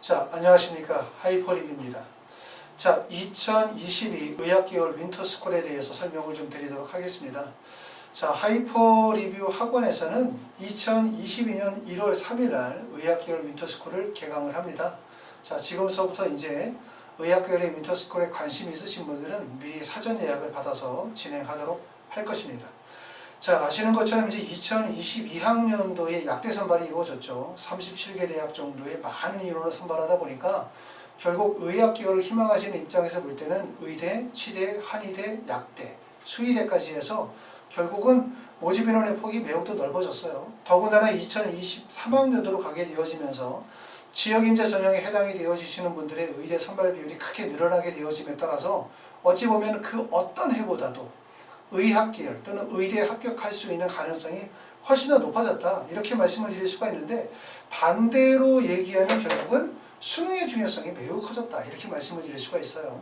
자, 안녕하십니까. 하이퍼립입니다. 자, 2022 의학계열 윈터스쿨에 대해서 설명을 좀 드리도록 하겠습니다. 자, 하이퍼리뷰 학원에서는 2022년 1월 3일 날 의학계열 윈터스쿨을 개강을 합니다. 자, 지금서부터 이제 의학계열의 윈터스쿨에 관심 있으신 분들은 미리 사전 예약을 받아서 진행하도록 할 것입니다. 자, 아시는 것처럼 이제 2022학년도에 약대 선발이 이루어졌죠. 37개 대학 정도의 많은 인원을 선발하다 보니까 결국 의학계열을 희망하시는 입장에서 볼 때는 의대, 치대, 한의대, 약대, 수의대까지 해서 결국은 모집 인원의 폭이 매우 넓어졌어요. 더군다나 2023학년도로 가게 되어지면서 지역인재 전형에 해당이 되어지시는 분들의 의대 선발 비율이 크게 늘어나게 되어짐에 따라서 어찌 보면 그 어떤 해보다도 의학계열 또는 의대에 합격할 수 있는 가능성이 훨씬 더 높아졌다, 이렇게 말씀을 드릴 수가 있는데, 반대로 얘기하면 결국은 수능의 중요성이 매우 커졌다, 이렇게 말씀을 드릴 수가 있어요.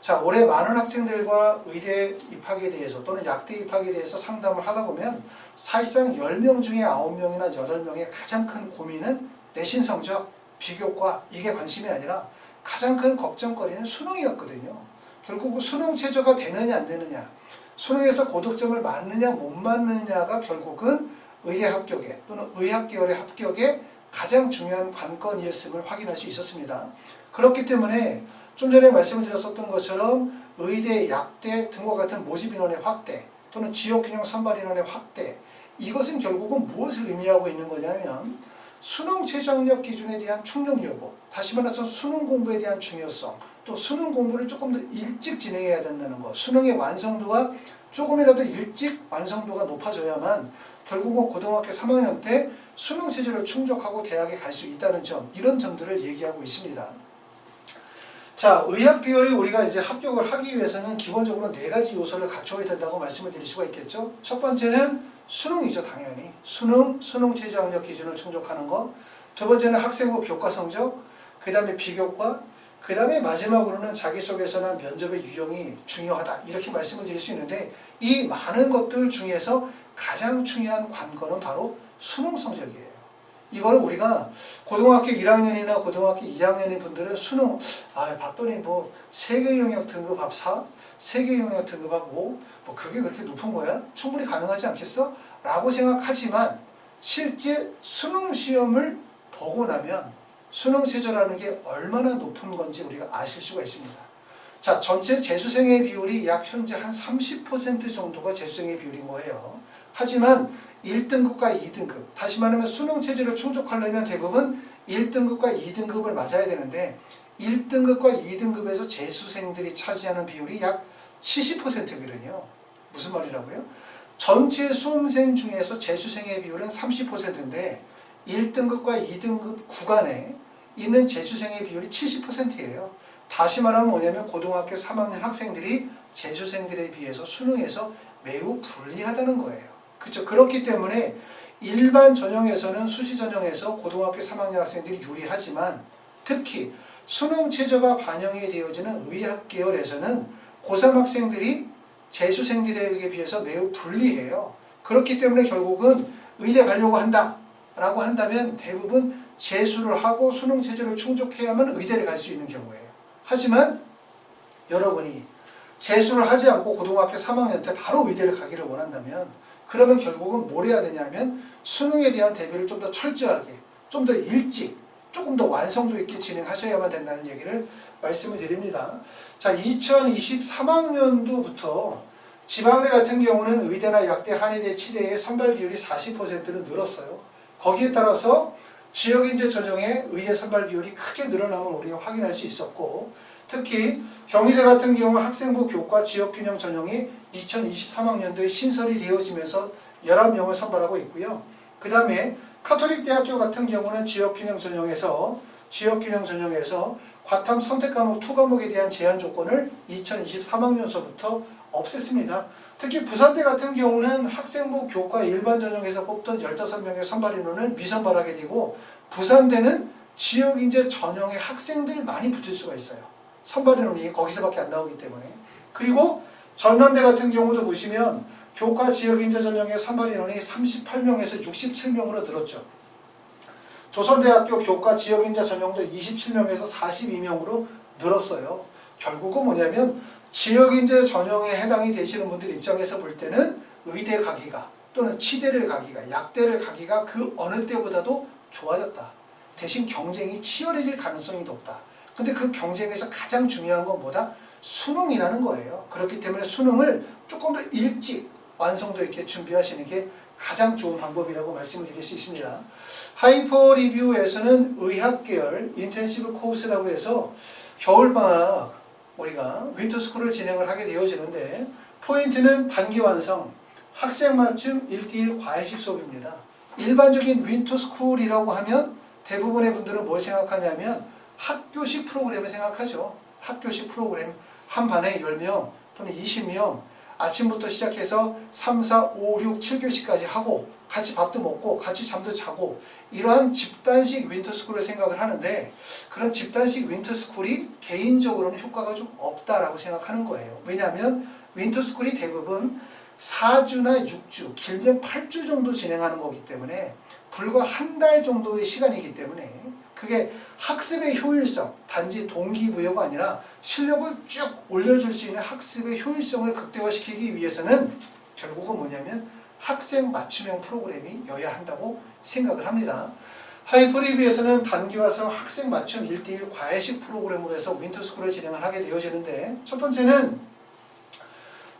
자, 올해 많은 학생들과 의대 입학에 대해서 또는 약대 입학에 대해서 상담을 하다 보면 사실상 10명 중에 9명이나 8명의 가장 큰 고민은 내신 성적, 비교과, 이게 관심이 아니라 가장 큰 걱정거리는 수능이었거든요. 결국 수능 최저가 되느냐 안 되느냐, 수능에서 고득점을 맞느냐 못 맞느냐가 결국은 의대 합격에 또는 의학계열의 합격에 가장 중요한 관건이었음을 확인할 수 있었습니다. 그렇기 때문에 좀 전에 말씀을 드렸었던 것처럼 의대, 약대 등과 같은 모집 인원의 확대 또는 지역균형 선발 인원의 확대, 이것은 결국은 무엇을 의미하고 있는 거냐면 수능 최저학력 기준에 대한 충족 여부, 다시 말해서 수능 공부에 대한 중요성, 또 수능 공부를 조금 더 일찍 진행해야 된다는 것, 수능의 완성도가 조금이라도 일찍 완성도가 높아져야만 결국은 고등학교 3학년 때 수능 체제를 충족하고 대학에 갈 수 있다는 점, 이런 점들을 얘기하고 있습니다. 자, 의학계열이 우리가 이제 합격을 하기 위해서는 기본적으로 4가지 요소를 갖춰야 된다고 말씀을 드릴 수가 있겠죠. 첫 번째는 수능이죠, 당연히. 수능 최저학력 기준을 충족하는 것. 두 번째는 학생부 교과 성적, 그 다음에 비교과, 그 다음에 마지막으로는 자기소개서나 면접의 유형이 중요하다, 이렇게 말씀을 드릴 수 있는데, 이 많은 것들 중에서 가장 중요한 관건은 바로 수능 성적이에요. 이거를 우리가 고등학교 1학년이나 고등학교 2학년인 분들은 수능, 봤더니 뭐 세계 영역 등급합 4, 세계 영역 등급합 5, 뭐 그게 그렇게 높은 거야? 충분히 가능하지 않겠어? 라고 생각하지만 실제 수능 시험을 보고 나면 수능 최저라는 게 얼마나 높은 건지 우리가 아실 수가 있습니다. 자, 전체 재수생의 비율이 약 현재 한 30% 정도가 재수생의 비율인 거예요. 하지만 1등급과 2등급, 다시 말하면 수능 체제를 충족하려면 대부분 1등급과 2등급을 맞아야 되는데 1등급과 2등급에서 재수생들이 차지하는 비율이 약 70%거든요. 무슨 말이라고요? 전체 수험생 중에서 재수생의 비율은 30%인데 1등급과 2등급 구간에 있는 재수생의 비율이 70%예요. 다시 말하면 뭐냐면 고등학교 3학년 학생들이 재수생들에 비해서 수능에서 매우 불리하다는 거예요. 그렇죠? 그렇기 때문에 일반 전형에서는 수시 전형에서 고등학교 3학년 학생들이 유리하지만 특히 수능 최저가 반영이 되어지는 의학계열에서는 고3 학생들이 재수생들에 비해서 매우 불리해요. 그렇기 때문에 결국은 의대 가려고 한다 라고 한다면 대부분 재수를 하고 수능 체제를 충족해야만 의대를 갈 수 있는 경우예요. 하지만 여러분이 재수를 하지 않고 고등학교 3학년 때 바로 의대를 가기를 원한다면 그러면 결국은 뭘 해야 되냐면 수능에 대한 대비를 좀 더 철저하게, 좀 더 일찍, 조금 더 완성도 있게 진행하셔야만 된다는 얘기를 말씀을 드립니다. 자, 2023학년도부터 지방대 같은 경우는 의대나 약대, 한의대, 치대의 선발 비율이 40%는 늘었어요. 거기에 따라서 지역인재 전형의 의대 선발 비율이 크게 늘어남을 우리가 확인할 수 있었고, 특히 경희대 같은 경우 학생부 교과 지역균형 전형이 2023학년도에 신설이 되어지면서 11명을 선발하고 있고요. 그 다음에 카톨릭대학교 같은 경우는 지역균형 전형에서 과탐 선택과목 2과목에 대한 제한 조건을 2023학년서부터 없앴습니다. 특히 부산대 같은 경우는 학생부 교과 일반 전형에서 뽑던 15명의 선발 인원을 미선발하게 되고, 부산대는 지역인재 전형의 학생들 많이 붙을 수가 있어요. 선발 인원이 거기서밖에 안 나오기 때문에. 그리고 전남대 같은 경우도 보시면 교과 지역인재 전형의 선발 인원이 38명에서 67명으로 늘었죠. 조선대학교 교과 지역인재 전형도 27명에서 42명으로 늘었어요. 결국은 뭐냐면 지역인재 전형에 해당이 되시는 분들 입장에서 볼 때는 의대 가기가 또는 치대를 가기가 약대를 가기가 그 어느 때보다도 좋아졌다. 대신 경쟁이 치열해질 가능성이 높다. 근데 그 경쟁에서 가장 중요한 건 뭐다? 수능이라는 거예요. 그렇기 때문에 수능을 조금 더 일찍 완성도 있게 준비하시는 게 가장 좋은 방법이라고 말씀을 드릴 수 있습니다. 하이퍼 리뷰에서는 의학 계열 인텐시브 코र्스라고 해서 겨울방학 우리가 윈터스쿨을 진행을 하게 되어지는데 포인트는 단기 완성, 학생 맞춤 1:1 과외식 수업입니다. 일반적인 윈터스쿨이라고 하면 대부분의 분들은 뭘 생각하냐면 학교식 프로그램을 생각하죠. 학교식 프로그램 한 반에 10명 또는 20명 아침부터 시작해서 3, 4, 5, 6, 7교시까지 하고 같이 밥도 먹고 같이 잠도 자고 이러한 집단식 윈터스쿨을 생각을 하는데 그런 집단식 윈터스쿨이 개인적으로는 효과가 좀 없다라고 생각하는 거예요. 왜냐하면 윈터스쿨이 대부분 4주나 6주, 길면 8주 정도 진행하는 거기 때문에 불과 한 달 정도의 시간이기 때문에 그게 학습의 효율성, 단지 동기부여가 아니라 실력을 쭉 올려줄 수 있는 학습의 효율성을 극대화시키기 위해서는 결국은 뭐냐면 학생 맞춤형 프로그램이어야 한다고 생각을 합니다. 하이퍼리뷰에서는 단기화성 학생 맞춤 1:1 과외식 프로그램으로 해서 윈터스쿨을 진행을 하게 되어지는데 첫 번째는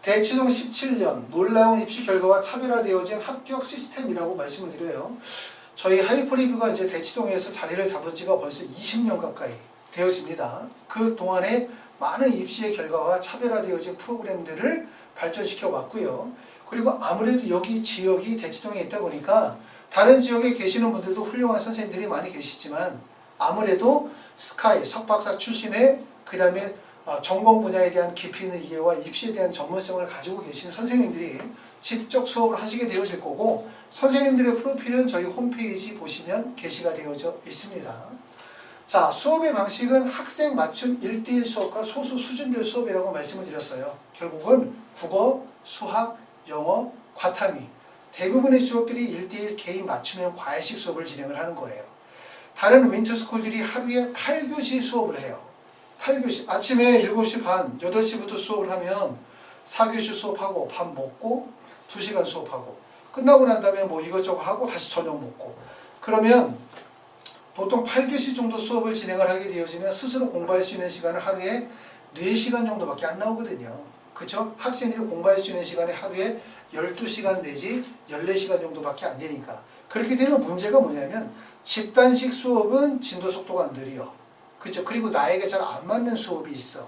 대치동 17년 놀라운 입시 결과와 차별화되어진 합격 시스템이라고 말씀을 드려요. 저희 하이퍼리뷰가 이제 대치동에서 자리를 잡은 지가 벌써 20년 가까이 되어집니다. 그 동안에 많은 입시의 결과와 차별화되어진 프로그램들을 발전시켜 왔고요. 그리고 아무래도 여기 지역이 대치동에 있다 보니까 다른 지역에 계시는 분들도 훌륭한 선생님들이 많이 계시지만 아무래도 스카이, 석박사 출신의 그 다음에 전공 분야에 대한 깊이 있는 이해와 입시에 대한 전문성을 가지고 계신 선생님들이 직접 수업을 하시게 되어질 거고 선생님들의 프로필은 저희 홈페이지 보시면 게시가 되어져 있습니다. 자, 수업의 방식은 학생 맞춤 1:1 수업과 소수 수준별 수업이라고 말씀을 드렸어요. 결국은 국어, 수학, 영어, 과탐이 대부분의 수업들이 1:1 개인 맞춤형 과외식 수업을 진행을 하는 거예요. 다른 윈터스쿨들이 하루에 8교시 수업을 해요. 8교시, 아침에 7시 반, 8시부터 수업을 하면 4교시 수업하고 밥 먹고 2시간 수업하고 끝나고 난 다음에 뭐 이것저것 하고 다시 저녁 먹고 그러면 보통 8교시 정도 수업을 진행을 하게 되어지면 스스로 공부할 수 있는 시간은 하루에 4시간 정도밖에 안 나오거든요. 그렇죠? 학생들이 공부할 수 있는 시간이 하루에 12시간 내지 14시간 정도밖에 안 되니까 그렇게 되면 문제가 뭐냐면 집단식 수업은 진도 속도가 느려. 그렇죠? 그리고 나에게 잘 안 맞는 수업이 있어.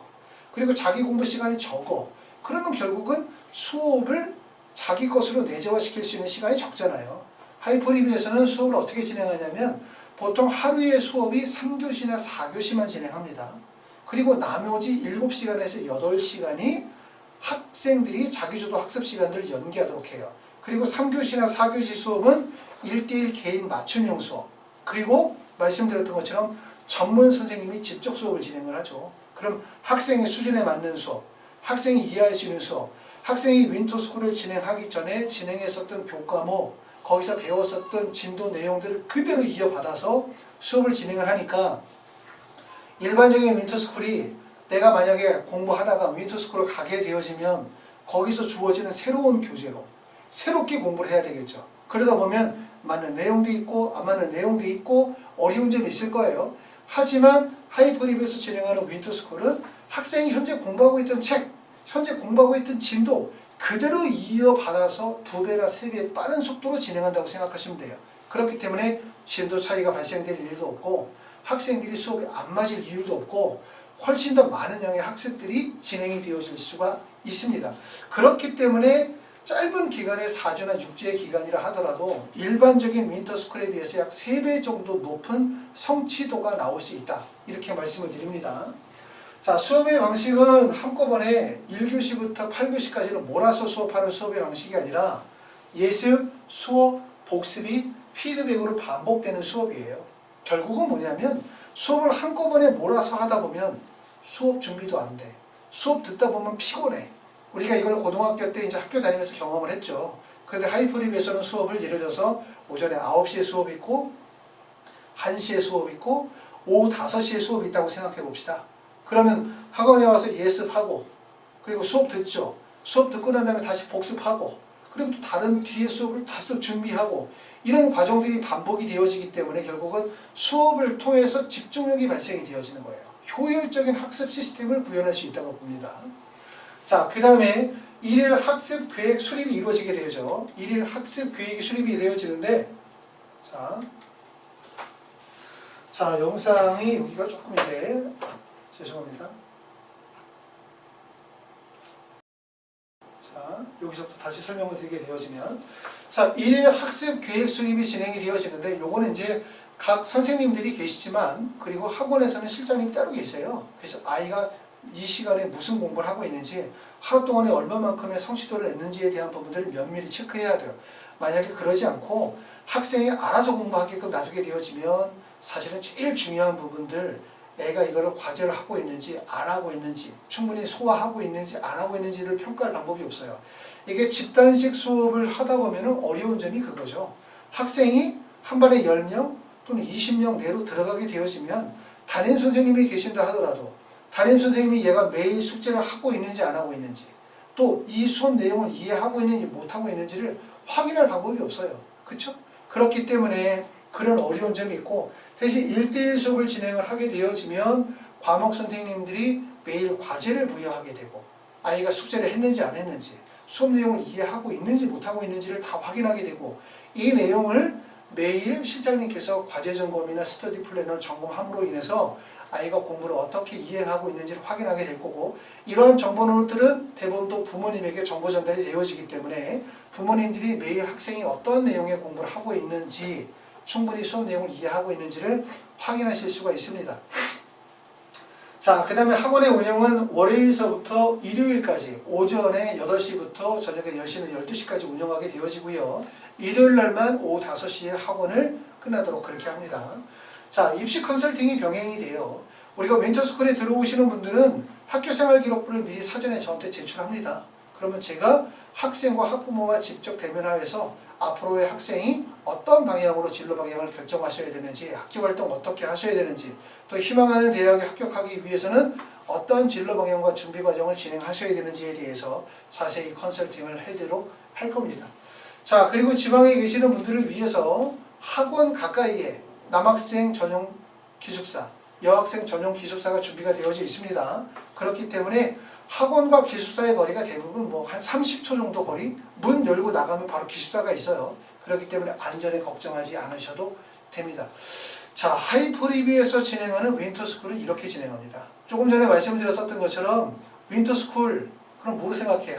그리고 자기 공부 시간이 적어. 그러면 결국은 수업을 자기 것으로 내재화시킬 수 있는 시간이 적잖아요. 하이퍼리뷰에서는 수업을 어떻게 진행하냐면 보통 하루에 수업이 3교시나 4교시만 진행합니다. 그리고 나머지 7시간에서 8시간이 학생들이 자기주도 학습 시간들을 연기하도록 해요. 그리고 3교시나 4교시 수업은 1:1 개인 맞춤형 수업. 그리고 말씀드렸던 것처럼 전문 선생님이 직접 수업을 진행을 하죠. 그럼 학생의 수준에 맞는 수업, 학생이 이해할 수 있는 수업, 학생이 윈터스쿨을 진행하기 전에 진행했었던 교과목, 거기서 배웠었던 진도 내용들을 그대로 이어받아서 수업을 진행을 하니까 일반적인 윈터스쿨이 내가 만약에 공부하다가 윈터스쿨을 가게 되어지면 거기서 주어지는 새로운 교재로 새롭게 공부를 해야 되겠죠. 그러다 보면 맞는 내용도 있고 안 맞는 내용도 있고 어려운 점이 있을 거예요. 하지만 하이퍼리뷰에서 진행하는 윈터스쿨은 학생이 현재 공부하고 있던 책, 현재 공부하고 있던 진도 그대로 이어받아서 2배나 3배 빠른 속도로 진행한다고 생각하시면 돼요. 그렇기 때문에 진도 차이가 발생될 일도 없고 학생들이 수업에 안 맞을 이유도 없고 훨씬 더 많은 양의 학습들이 진행이 되어질 수가 있습니다. 그렇기 때문에 짧은 기간의 4주나 6주의 기간이라 하더라도 일반적인 윈터스쿨에 비해서 약 3배 정도 높은 성취도가 나올 수 있다. 이렇게 말씀을 드립니다. 자, 수업의 방식은 한꺼번에 1교시부터 8교시까지는 몰아서 수업하는 수업의 방식이 아니라 예습, 수업, 복습이 피드백으로 반복되는 수업이에요. 결국은 뭐냐면 수업을 한꺼번에 몰아서 하다 보면 수업 준비도 안 돼. 수업 듣다 보면 피곤해. 우리가 이걸 고등학교 때 이제 학교 다니면서 경험을 했죠. 그런데 하이퍼리뷰에서는 수업을 예를 들어서 오전에 9시에 수업이 있고 1시에 수업 있고 오후 5시에 수업이 있다고 생각해 봅시다. 그러면 학원에 와서 예습하고 그리고 수업 듣죠. 수업 듣고 난 다음에 다시 복습하고 그리고 또 다른 뒤에 수업을 다시 또 준비하고 이런 과정들이 반복이 되어지기 때문에 결국은 수업을 통해서 집중력이 발생이 되어지는 거예요. 효율적인 학습 시스템을 구현할 수 있다고 봅니다. 자, 그 다음에 일일 학습 계획 수립이 이루어지게 되죠. 일일 학습 계획이 수립이 되어지는데 자, 영상이 여기가 조금 이제 죄송합니다. 자, 여기서부터 다시 설명을 드리게 되어지면 자, 일일 학습 계획 수립이 진행이 되어지는데 요거는 이제 각 선생님들이 계시지만 그리고 학원에서는 실장님이 따로 계세요. 그래서 아이가 이 시간에 무슨 공부를 하고 있는지 하루 동안에 얼마만큼의 성취도를 냈는지에 대한 부분들을 면밀히 체크해야 돼요. 만약에 그러지 않고 학생이 알아서 공부하게끔 놔두게 되어지면 사실은 제일 중요한 부분들 애가 이거를 과제를 하고 있는지 안 하고 있는지 충분히 소화하고 있는지 안 하고 있는지를 평가할 방법이 없어요. 이게 집단식 수업을 하다 보면 어려운 점이 그거죠. 학생이 한 반에 10명 또는 20명 내로 들어가게 되어지면 담임 선생님이 계신다 하더라도 담임 선생님이 얘가 매일 숙제를 하고 있는지 안 하고 있는지 또 이 수업 내용을 이해하고 있는지 못하고 있는지를 확인할 방법이 없어요. 그렇죠? 그렇기 때문에 그런 어려운 점이 있고 대신 1대1 수업을 진행을 하게 되어지면 과목 선생님들이 매일 과제를 부여하게 되고 아이가 숙제를 했는지 안 했는지 수업 내용을 이해하고 있는지 못하고 있는지를 다 확인하게 되고 이 내용을 매일 실장님께서 과제 점검이나 스터디 플래너를 점검함으로 인해서 아이가 공부를 어떻게 이해하고 있는지를 확인하게 될 거고 이러한 정보들은 대부분 또 부모님에게 정보 전달이 되어지기 때문에 부모님들이 매일 학생이 어떤 내용의 공부를 하고 있는지 충분히 수업 내용을 이해하고 있는지를 확인하실 수가 있습니다. 자, 그 다음에 학원의 운영은 월요일서부터 일요일까지 오전에 8시부터 저녁에 10시나 12시까지 운영하게 되어지고요. 일요일 날만 오후 5시에 학원을 끝나도록 그렇게 합니다. 자, 입시 컨설팅이 병행이 돼요. 우리가 윈터스쿨에 들어오시는 분들은 학교생활 기록부를 미리 사전에 저한테 제출합니다. 그러면 제가 학생과 학부모와 직접 대면하여서 앞으로의 학생이 어떤 방향으로 진로 방향을 결정하셔야 되는지 학교활동 어떻게 하셔야 되는지 또 희망하는 대학에 합격하기 위해서는 어떤 진로 방향과 준비 과정을 진행하셔야 되는지에 대해서 자세히 컨설팅을 해드리도록 할 겁니다. 자, 그리고 지방에 계시는 분들을 위해서 학원 가까이에 남학생 전용 기숙사, 여학생 전용 기숙사가 준비가 되어져 있습니다. 그렇기 때문에 학원과 기숙사의 거리가 대부분 뭐 한 30초 정도 거리, 문 열고 나가면 바로 기숙사가 있어요. 그렇기 때문에 안전에 걱정하지 않으셔도 됩니다. 자, 하이퍼리뷰에서 진행하는 윈터스쿨은 이렇게 진행합니다. 조금 전에 말씀드렸었던 것처럼 윈터스쿨, 그럼 뭐로 생각해?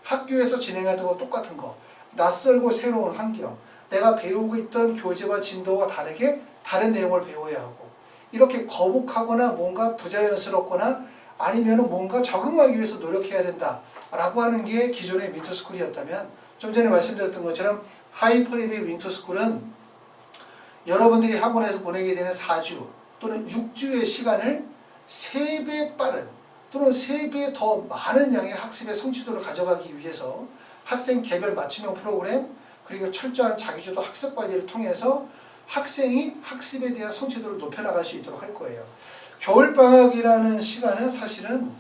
학교에서 진행하던 거 똑같은 거. 낯설고 새로운 환경, 내가 배우고 있던 교재와 진도와 다르게 다른 내용을 배워야 하고 이렇게 거북하거나 뭔가 부자연스럽거나 아니면 뭔가 적응하기 위해서 노력해야 된다라고 하는 게 기존의 윈터스쿨이었다면 좀 전에 말씀드렸던 것처럼 하이퍼리뷰 윈터스쿨은 여러분들이 학원에서 보내게 되는 4주 또는 6주의 시간을 3배 빠른 또는 3배 더 많은 양의 학습의 성취도를 가져가기 위해서 학생 개별 맞춤형 프로그램 그리고 철저한 자기주도 학습 관리를 통해서 학생이 학습에 대한 성취도를 높여나갈 수 있도록 할 거예요. 겨울방학이라는 시간은 사실은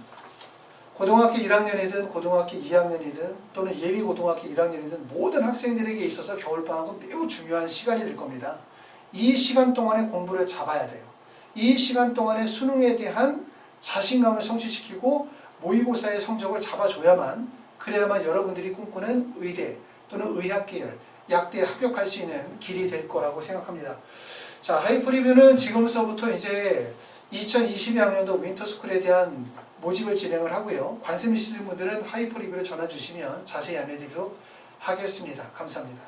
고등학교 1학년이든 고등학교 2학년이든 또는 예비고등학교 1학년이든 모든 학생들에게 있어서 겨울방학은 매우 중요한 시간이 될 겁니다. 이 시간 동안에 공부를 잡아야 돼요. 이 시간 동안에 수능에 대한 자신감을 성취시키고 모의고사의 성적을 잡아줘야만 그래야만 여러분들이 꿈꾸는 의대 또는 의학계열, 약대에 합격할 수 있는 길이 될 거라고 생각합니다. 자, 하이퍼리뷰는 지금서부터 이제 2022학년도 윈터스쿨에 대한 모집을 진행을 하고요. 관심 있으신 분들은 하이퍼리뷰를 전화 주시면 자세히 안내드리도록 하겠습니다. 감사합니다.